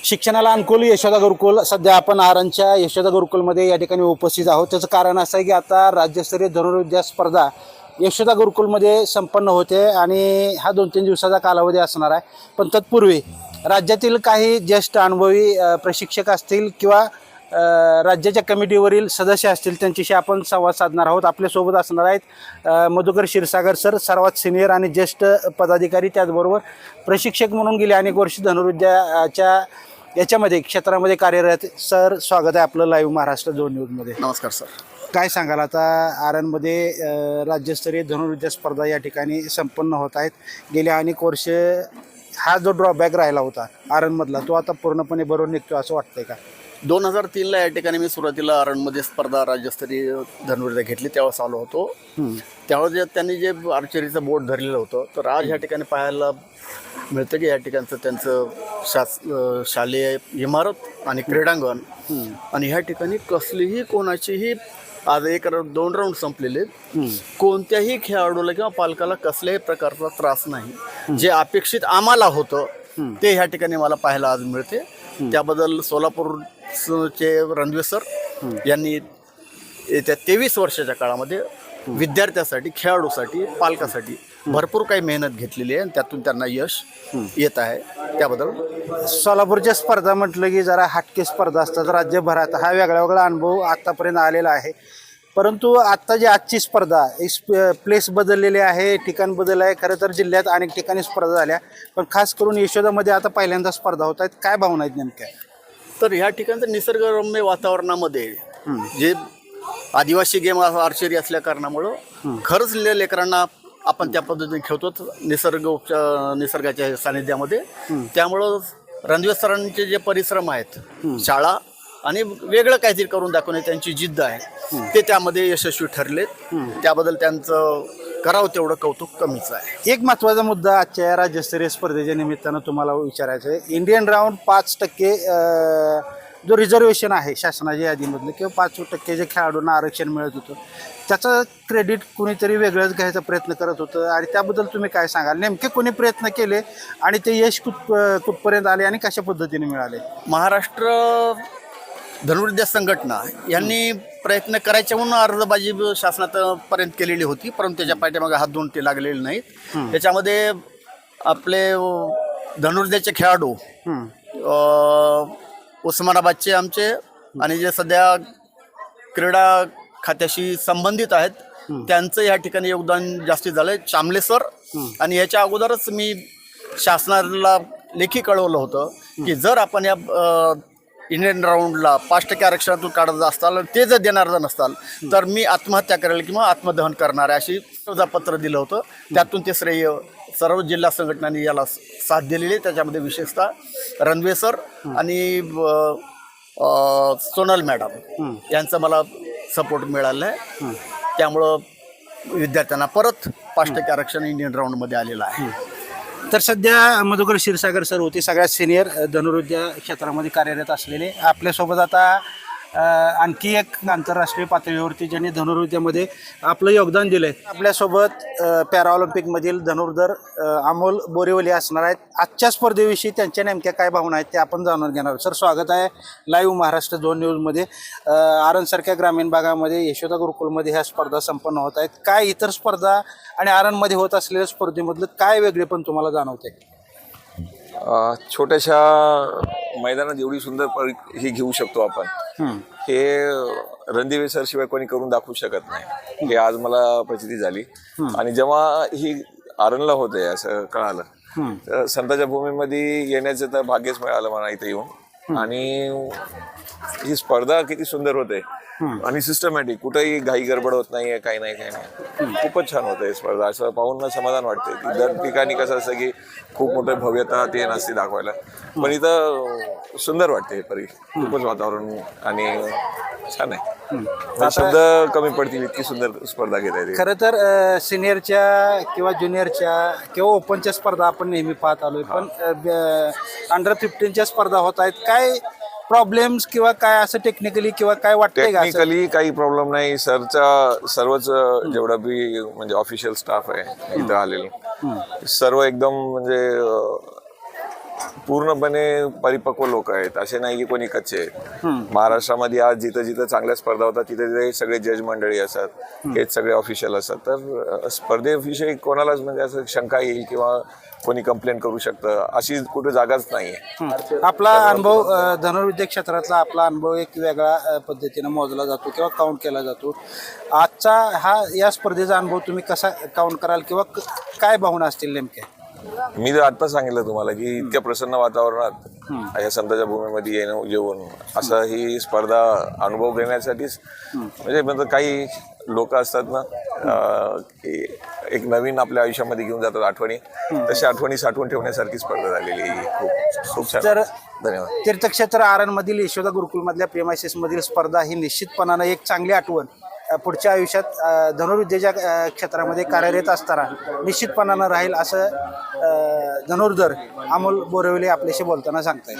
शिक्षणाला अनुकूल यशोदा गुरुकुल. सध्या आपण आरणच्या यशोदा गुरुकुलमध्ये या ठिकाणी उपस्थित आहोत. त्याचं कारण असं आहे की आता राज्यस्तरीय धनुर्विद्या स्पर्धा यशोदा गुरुकुलमध्ये संपन्न होते आणि हा 2-3 दिवसाचा कालावधी असणार आहे. पण तत्पूर्वी राज्यातील काही ज्येष्ठ अनुभवी प्रशिक्षक असतील किंवा राज्याच्या कमिटीवरील सदस्य असतील त्यांच्याशी आपण संवाद साधणार आहोत. आपल्यासोबत असणार आहेत मधुकर क्षीरसागर सर, सर्वात सिनियर आणि ज्येष्ठ पदाधिकारी, त्याचबरोबर प्रशिक्षक म्हणून गेले अनेक वर्ष धनुर्विद्याच्या याच्यामध्ये क्षेत्रामध्ये कार्यरत. सर, स्वागत आहे आपलं लाईव्ह महाराष्ट्र 2 न्यूजमध्ये. नमस्कार सर. काय सांगाल, आता आरणमध्ये राज्यस्तरीय धनुर्विद्या स्पर्धा या ठिकाणी संपन्न होत आहेत. गेल्या अनेक वर्ष हा जो ड्रॉबॅक राहिला होता आरणमधला, तो आता पूर्णपणे बरोबर निघतो असं वाटतंय का? 2003ला या ठिकाणी मी सुरुवातीला आरणमध्ये स्पर्धा राज्यस्तरीय धनुर्विद्या घेतली, तेव्हा आलो होतो. त्यावेळेस त्यांनी जे आर्चरीचं बोर्ड धरलेलं होतं, तर आज ह्या ठिकाणी पाहायला मिळतं की या ठिकाणचं त्यांचं शालेय इमारत आणि क्रीडांगण आणि ह्या ठिकाणी कसलीही कोणाचीही आज 1-2 राऊंड संपलेले, कोणत्याही खेळाडूला किंवा पालकाला कसल्याही प्रकारचा त्रास नाही. जे अपेक्षित आम्हाला होतं ते ह्या ठिकाणी मला पाहायला आज मिळते. त्याबद्दल सोलापूरचे रणवीर सर यांनी येत्या 23 वर्षाच्या काळामध्ये विद्यार्थ्यासाठी, खेळाडूसाठी, पालकासाठी भरपूर काही मेहनत घेतलेली आहे आणि त्यातून त्यांना यश येत आहे. त्याबद्दल सोलापूरच्या स्पर्धा म्हटलं की जरा हटके स्पर्धा असतात राज्यभरात. हा वेगळा अनुभव आत्तापर्यंत आलेला आहे. परंतु आत्ता जी आजची स्पर्धा, प्लेस बदललेले आहे, ठिकाण बदललं आहे. खरं तर जिल्ह्यात अनेक ठिकाणी स्पर्धा झाल्या, पण खास करून यशोदामध्ये आता पहिल्यांदा स्पर्धा होत आहेत. काय भावना आहेत नेमक्या? तर ह्या ठिकाणचं निसर्गरम्य वातावरणामध्ये जे आदिवासी गेम आर्चरी असल्या कारणामुळं खरंच लेकरांना आपण त्या पद्धतीने खेळतो निसर्गाच्या सानिध्यामध्ये. त्यामुळं रणवीर सरांचे जे परिश्रम आहेत, शाळा आणि वेगळं काहीतरी करून दाखवणे त्यांची जिद्द आहे, ते त्यामध्ये यशस्वी ठरलेत. त्याबद्दल त्यांचं करावं तेवढं कौतुक कमीच आहे. एक महत्त्वाचा मुद्दा आजच्या या राज्यस्तरीय स्पर्धेच्या निमित्तानं तुम्हाला विचारायचं आहे. इंडियन राऊंड 5% जो रिझर्वेशन आहे शासनाच्या यादीमधलं, किंवा 5% जे खेळाडूंना आरक्षण मिळत होतं, त्याचं क्रेडिट कुणीतरी वेगळंच घ्यायचा प्रयत्न करत होतं. आणि त्याबद्दल तुम्ही काय सांगाल? नेमके कोणी प्रयत्न केले आणि ते यश कुठपर्यंत आले आणि कशा पद्धतीने मिळाले? महाराष्ट्र धनुर्विद्या संघटना यांनी प्रयत्न करायच्या म्हणून अर्जबाजी शासनापर्यंत केलेली होती, परंतु त्याच्या पाठीमागे हात दोन ते लागलेले नाहीत. त्याच्यामध्ये आपले धनुर्विद्याचे खेळाडू उस्मानाबादचे आमचे आणि जे सध्या क्रीडा खात्याशी संबंधित आहेत त्यांचं या ठिकाणी योगदान जास्तीत झालं. चांबले सर आणि याच्या अगोदरच मी शासनाला लेखी कळवलं होतं की जर आपण या इंडियन राऊंडला 5% आरक्षणातून काढत असताल, ते जर देणार जर नसताल तर मी आत्महत्या करेल किंवा आत्मदहन करणार अशी पत्र दिलं होतं. त्यातून ते श्रेय सर्व जिल्हा संघटनांनी याला साथ दिलेली. त्याच्यामध्ये विशेषतः रणवीर सर आणि सोनल मॅडम यांचा मला सपोर्ट मिळाला आहे. त्यामुळं विद्यार्थ्यांना परत 5% आरक्षण इंडियन राऊंडमध्ये आलेलं आहे. तर सध्या मधुकर क्षीरसागर सर होते, सगळ्यात सिनियर धनुर्विद्या क्षेत्रामध्ये कार्यरत असलेले. आपल्यासोबत आता आणखी एक आंतरराष्ट्रीय पातळीवरती ज्यांनी धनुर्विद्यामध्ये आपलं योगदान दिलं आहे, आपल्यासोबत पॅराऑलिम्पिकमधील धनुर्धर अमोल बोरीवली असणार आहेत. आजच्या स्पर्धेविषयी त्यांच्या नेमक्या काय भावना आहेत ते आपण जाणून घेणार. सर, स्वागत आहे लाईव्ह महाराष्ट्र 2 न्यूजमध्ये. आरणसारख्या ग्रामीण भागामध्ये यशोदा गुरुकुलमध्ये ह्या स्पर्धा संपन्न होत आहेत. काय इतर स्पर्धा आणि आरणमध्ये होत असलेल्या स्पर्धेमधलं काय वेगळेपण तुम्हाला जाणवतंय? छोट्याशा मैदानात एवढी सुंदर ही घेऊ शकतो आपण, हे रणदिवे सर शिवाय कोणी करून दाखवू शकत नाही. हे आज मला प्रचिती झाली. आणि जेव्हा ही आरणला होते असं कळालं, तर संतांच्या भूमीमध्ये येण्याचं तर भाग्यच मिळालं मला इथे येऊन. आणि ही स्पर्धा किती सुंदर होते आणि सिस्टमॅटिक, कुठेही घाई गडबड होत नाहीये, काही नाही. खूपच छान होतं स्पर्धा. असं पाहून समाधान वाटते की दर ठिकाणी कसं असं की खूप मोठं भव्यता ते नसते दाखवायला, पण इथं सुंदर वाटते परी. खूपच वातावरण आणि छान आहे. शब्द कमी पडतील इतकी सुंदर स्पर्धा घेता येते. खरं तर सिनियरच्या किंवा ज्युनियरच्या किंवा ओपनच्या स्पर्धा आपण नेहमी पाहत आलोय, पण अंडर 15च्या स्पर्धा होत आहेत. काय प्रॉब्लेम्स किंवा काय असं टेक्निकली किंवा काय वाटतंय का? टेक्निकली काही प्रॉब्लेम नाही. सर्वच जेवढं बी म्हणजे ऑफिशियल स्टाफ आहे इथं आलेलं, सर्व एकदम म्हणजे पूर्णपणे परिपक्व लोक आहेत, असे नाही की कोणी कच्चे आहेत. महाराष्ट्रामध्ये आज जिथं जिथं चांगल्या स्पर्धा होतात तिथे तिथे सगळे जज मंडळी असतात, हेच सगळे ऑफिशियल असतात. तर स्पर्धेविषयी कोणालाच म्हणजे असं शंका येईल किंवा कोणी कंप्लेंट करू शकतं अशी कुठे जागाच नाहीये. आपला अनुभव धनुर्विद्या क्षेत्रातला आपला अनुभव एक वेगळा पद्धतीने मोजला जातो किंवा काउंट केला जातो. आजचा या स्पर्धेचा अनुभव तुम्ही कसा काउंट कराल किंवा काय भावना असतील नेमक्या? मी तर आता सांगितलं तुम्हाला की इतक्या प्रसन्न वातावरणात या संतांच्या भूमीमध्ये येऊन असं ही स्पर्धा अनुभव घेण्यासाठीच म्हणजे काही लोक असतात ना की एक नवीन आपल्या आयुष्यामध्ये घेऊन जातात आठवणी, तशी आठवणी साठवून ठेवण्यासारखी स्पर्धा झालेली ही. खूप खूप छान. तर धन्यवाद. तीर्थक्षेत्र आरणमधील यशोदा गुरुकुलमधल्या प्रेमाशिस मधील स्पर्धा ही निश्चितपणानं एक चांगली आठवण पुढच्या आयुष्यात धनुर्विद्येच्या क्षेत्रामध्ये कार्यरत असताना निश्चितपणानं राहील असं धनुर्धर अमोल बोरवले आपल्याशी बोलताना सांगतायत.